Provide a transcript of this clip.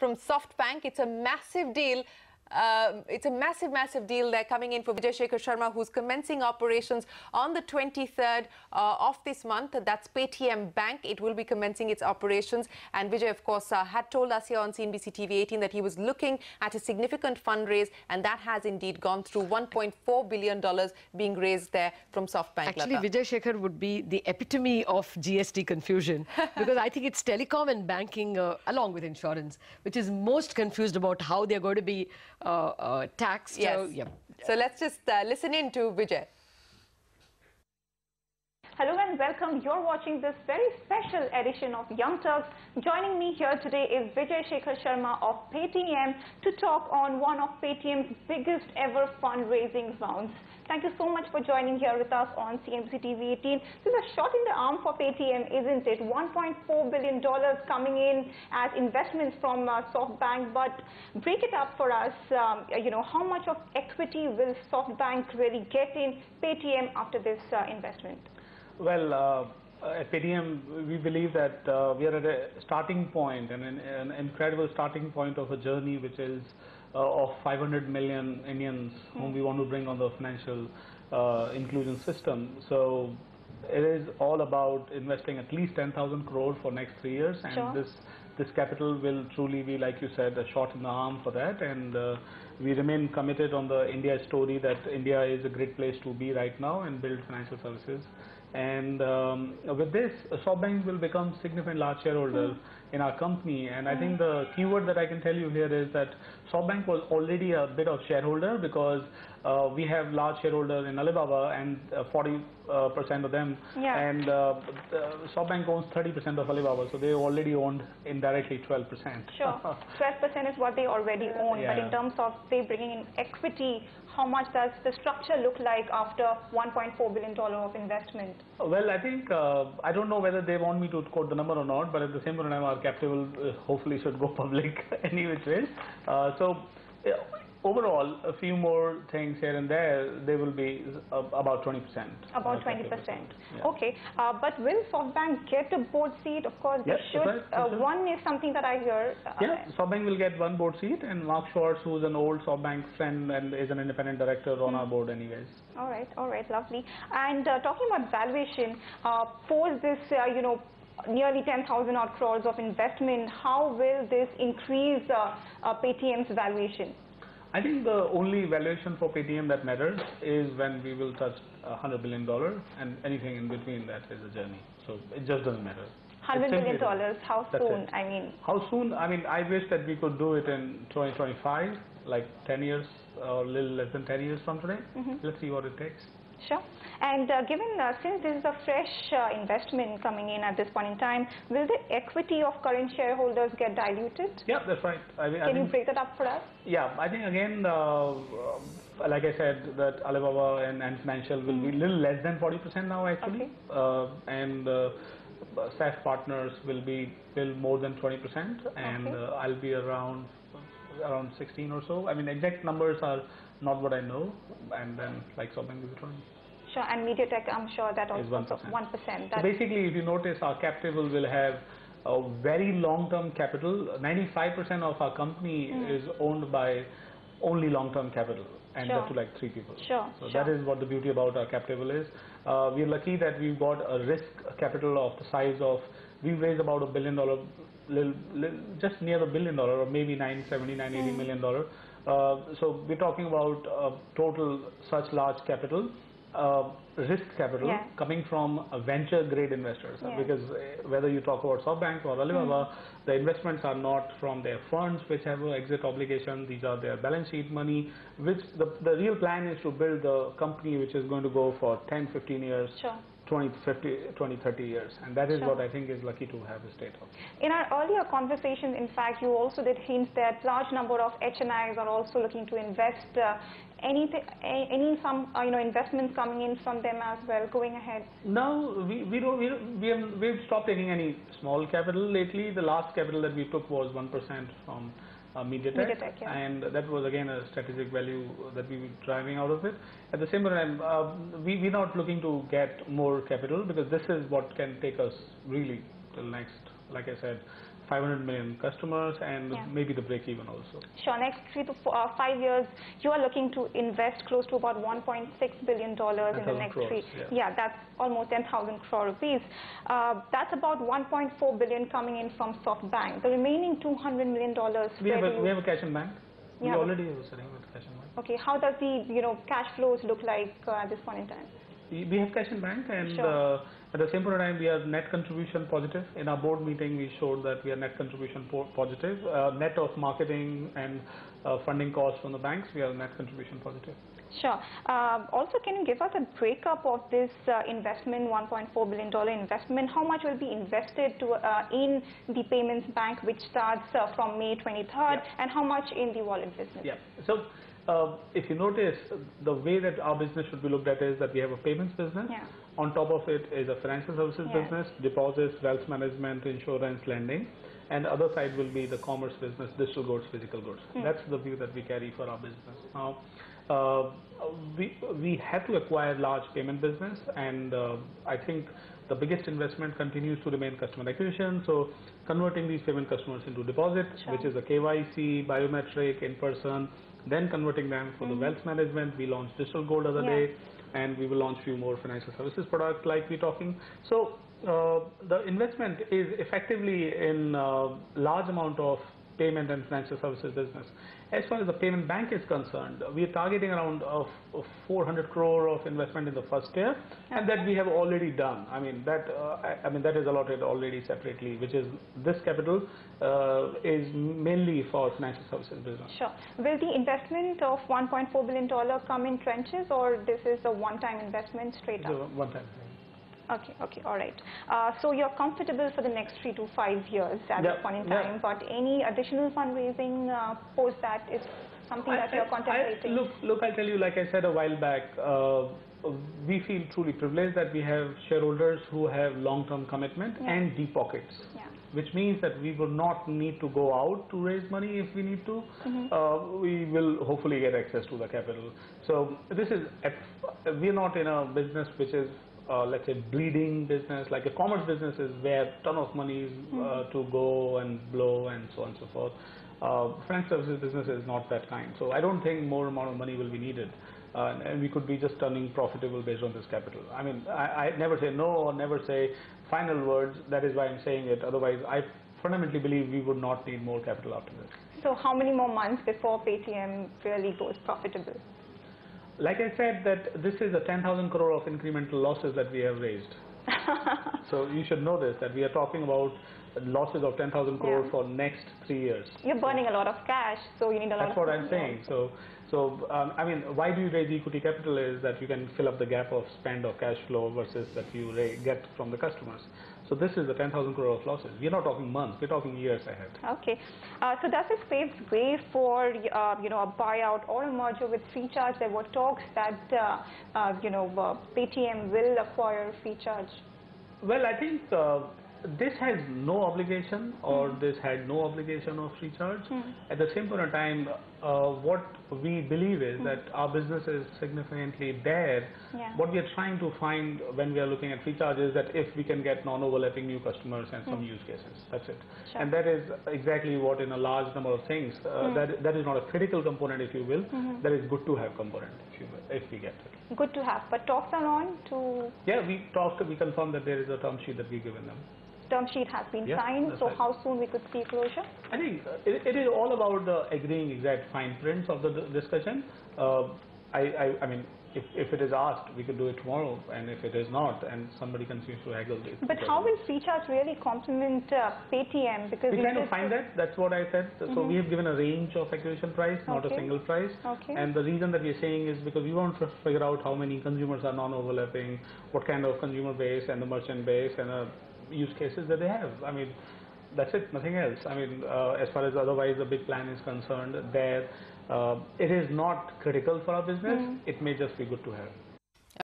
from SoftBank. It's a massive deal. It's a massive deal. They're coming in for Vijay Shekhar Sharma, who's commencing operations on the 23rd of this month. That's Paytm Bank. It will be commencing its operations. And Vijay, of course, had told us here on CNBC TV 18 that he was looking at a significant fundraise, and that has indeed gone through. $1.4 billion being raised there from SoftBank. Actually, Vijay Shekhar would be the epitome of GST confusion because I think it's telecom and banking along with insurance, which is most confused about how they're going to be taxed. Yes. So let's just listen in to Vijay. Hello and welcome. You're watching this very special edition of Young Turks. Joining me here today is Vijay Shekhar Sharma of Paytm to talk on one of Paytm's biggest ever fundraising rounds. Thank you so much for joining here with us on CNBC TV 18. This is a shot in the arm for Paytm, isn't it? $1.4 billion coming in as investments from SoftBank. But break it up for us. How much of equity will SoftBank really get in Paytm after this investment? Well, at Paytm, we believe that we are at a starting point, and an incredible starting point of a journey which is of 500 million Indians whom we want to bring on the financial inclusion system. So it is all about investing at least 10,000 crore for next 3 years, and sure. This capital will truly be, like you said, a shot in the arm for that. And we remain committed on the India story that India is a great place to be right now and build financial services. And with this, SoftBank will become significant large shareholder in our company. And I think the keyword that I can tell you here is that SoftBank was already a bit of shareholder because we have large shareholder in Alibaba and 40% of them. Yeah. And SoftBank owns 30% of Alibaba, so they already owned indirectly 12%. Sure, 12% is what they already own. Yeah. But in terms of they bringing in equity, how much does the structure look like after $1.4 billion of investment? Well, I think, I don't know whether they want me to quote the number or not, but at the same time, our capital hopefully should go public any which ways. Overall, a few more things here and there, they will be about 20%. About 20%. Yeah. Okay, but will SoftBank get a board seat? Of course, they Yes, should. right. One is something that I hear. Yeah, SoftBank will get one board seat, and Mark Schwartz, who's an old SoftBank friend and is an independent director on our board anyways. All right, lovely. And talking about valuation, post this, nearly 10,000 odd crores of investment, how will this increase Paytm's valuation? I think the only valuation for Paytm that matters is when we will touch $100 billion, and anything in between that is a journey. So it just doesn't matter. $100 billion, how soon? I mean, how soon? I mean, I wish that we could do it in 2025, like 10 years or a little less than 10 years from today. Let's see what it takes. Sure. And given since this is a fresh investment coming in at this point in time, will the equity of current shareholders get diluted? Yeah, that's right. Can you break that up for us? Yeah, I think again, like I said, that Alibaba and Financial will be a little less than 40% now actually, and SAF partners will be still more than 20%, and I'll be around 16 or so. I mean, exact numbers are not what I know, and then like SoftBank will be 20. Sure, and MediaTek, I'm sure that also 1%. So basically, if you notice, our capital will have a very long-term capital. 95% of our company is owned by only long-term capital, and up to like 3 people. Sure. So that is what the beauty about our capital is. We're lucky that we've got a risk capital of the size of, we've raised about $1 billion, just near $1 billion, or maybe $980 million. So we're talking about total such large capital, risk capital coming from venture grade investors, because whether you talk about SoftBank or Alibaba, the investments are not from their funds which have an exit obligation. These are their balance sheet money, which the real plan is to build a company which is going to go for 10, 15 years. 20, 30 years, and that is what I think is lucky to have a state of. In our earlier conversations, in fact, you also did hint that large number of HNIs are also looking to invest. Investments coming in from them as well going ahead? No, we've stopped taking any small capital lately. The last capital that we took was 1% from MediaTek, and that was again a strategic value that we were driving out of it. At the same time, we're not looking to get more capital because this is what can take us really till next, like I said, 500 million customers, and maybe the break even also. Sure. Next 3 to 5 years, you are looking to invest close to about $1.6 billion in the next crores, 3. Yeah, that's almost 10,000 crore rupees. That's about 1.4 billion coming in from SoftBank. The remaining $200 million. We have a cash in bank. We Yeah, already have a sitting with cash in bank. Okay. How does the cash flows look like at this point in time? We have cash in bank, and at the same point in time, we are net contribution positive. In our board meeting, we showed that we are net contribution positive. Net of marketing and funding costs from the banks, we are net contribution positive. Sure. Also, can you give us a breakup of this investment, $1.4 billion investment? How much will be invested in the payments bank, which starts from May 23rd, and how much in the wallet business? Yeah. So, if you notice, the way that our business should be looked at is that we have a payments business. Yeah. On top of it is a financial services business, deposits, wealth management, insurance, lending. And the other side will be the commerce business, digital goods, physical goods. That's the view that we carry for our business. Now, we had to acquire large payment business, and I think the biggest investment continues to remain customer acquisition. So converting these payment customers into deposits, which is a KYC, biometric, in person, then converting them for the wealth management. We launched digital gold the other day, and we will launch few more financial services products like we're talking. So the investment is effectively in large amount of payment and financial services business. As far as the payment bank is concerned, we are targeting around 400 crore of investment in the first year, and that we have already done. I mean that is allotted already separately, which is this capital is mainly for financial services business. Sure. Will the investment of $1.4 billion come in tranches, or this is a one-time investment straight up? It's a one-time thing. Okay, all right. So you're comfortable for the next 3 to 5 years at this point in time, but any additional fundraising post that is something that you're contemplating? Look, I'll tell you, like I said a while back, we feel truly privileged that we have shareholders who have long-term commitment and deep pockets. Which means that we will not need to go out to raise money if we need to. We will hopefully get access to the capital. So this is, we're not in a business which is let's say bleeding business. Like a commerce business is where a ton of money is to go and blow and so on and so forth. Financial services business is not that kind. So I don't think more amount of money will be needed. And we could be just turning profitable based on this capital. I mean, I never say no or never say final words. That is why I'm saying it. Otherwise, I fundamentally believe we would not need more capital after this. So how many more months before Paytm really goes profitable? Like I said, that this is a 10,000 crore of incremental losses that we have raised. So you should know this, that we are talking about losses of 10,000 crore for next 3 years. You're burning a lot of cash, so you need a lot of That's what I'm saying. So I mean, why do you raise equity capital is that you can fill up the gap of spend of cash flow versus that you get from the customers. So this is the 10,000 crore of losses. We're not talking months, we're talking years ahead. Okay. So does this pave way for a buyout or a merger with Freecharge? There were talks that Paytm will acquire Freecharge. Well, I think this has no obligation, or this had no obligation of Freecharge. At the same point of time, what we believe is that our business is significantly there. What we are trying to find when we are looking at Freecharge is that if we can get non-overlapping new customers and some use cases, that's it. And that is exactly what in a large number of things, that is not a critical component, if you will, that is good to have component, if you will, if we get it. Good to have, but talks are on to... Yeah, we confirmed that there is a term sheet that we've given them. Term sheet has been signed, so how soon we could see closure? I think it is all about the agreeing exact fine prints of the discussion. I mean, if it is asked, we could do it tomorrow, and if it is not, and somebody continues to haggle it. But how will Freecharge really complement Paytm? Because we kind of find that. That's what I said. So we have given a range of acquisition price, not a single price. And the reason that we're saying is because we want to figure out how many consumers are non-overlapping, what kind of consumer base and the merchant base and use cases that they have. I mean, that's it, nothing else. I mean, as far as otherwise the big plan is concerned, it is not critical for our business. It may just be good to have.